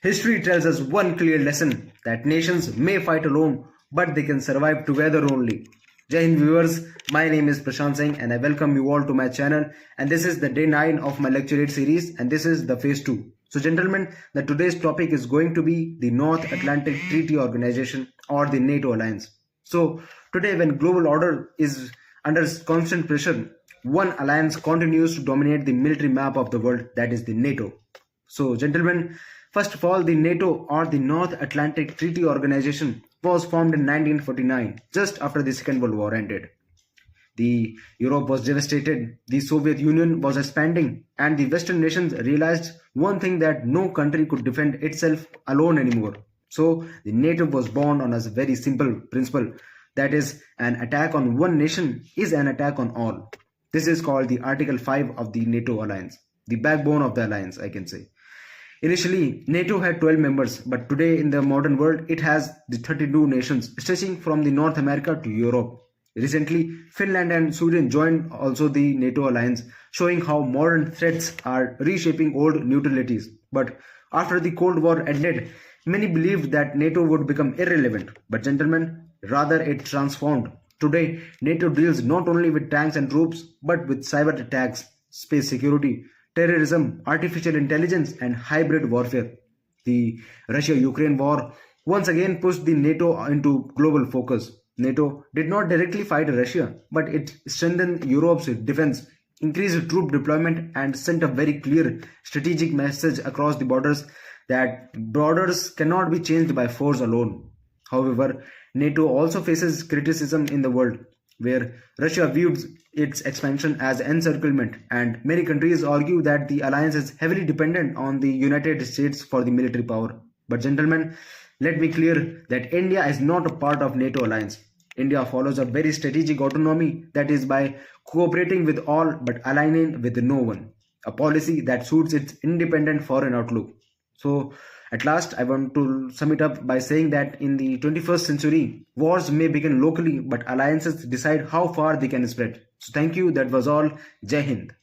History tells us one clear lesson that nations may fight alone, but they can survive together only. Jai Hind viewers, my name is Prashant Singh and I welcome you all to my channel, and this is the day 9 of my lecturate series and this is the phase 2. So gentlemen, the today's topic is going to be the North Atlantic Treaty Organization or the NATO alliance. So today when global order is under constant pressure, one alliance continues to dominate the military map of the world, that is the NATO. So gentlemen, first of all, the NATO or the North Atlantic Treaty Organization was formed in 1949, just after the Second World War ended. The Europe was devastated, the Soviet Union was expanding, and the Western nations realized one thing, that no country could defend itself alone anymore. So the NATO was born on a very simple principle, that is, an attack on one nation is an attack on all. This is called the Article 5 of the NATO alliance, the backbone of the alliance, I can say. Initially, NATO had 12 members, but today in the modern world, it has the 32 nations stretching from the North America to Europe. Recently, Finland and Sweden joined also the NATO alliance, showing how modern threats are reshaping old neutralities. But after the Cold War ended, many believed that NATO would become irrelevant. But gentlemen, rather it transformed. Today, NATO deals not only with tanks and troops, but with cyber attacks, space security, terrorism, artificial intelligence, and hybrid warfare. The Russia-Ukraine war once again pushed the NATO into global focus. NATO did not directly fight Russia, but it strengthened Europe's defense, increased troop deployment, and sent a very clear strategic message across the borders that borders cannot be changed by force alone. However, NATO also faces criticism in the world, where Russia views its expansion as encirclement, and many countries argue that the alliance is heavily dependent on the United States for the military power. But gentlemen, let me clear that India is not a part of NATO alliance. India follows a very strategic autonomy, that is by cooperating with all but aligning with no one, a policy that suits its independent foreign outlook. So at last, I want to sum it up by saying that in the 21st century, wars may begin locally, but alliances decide how far they can spread. So thank you. That was all. Jai Hind.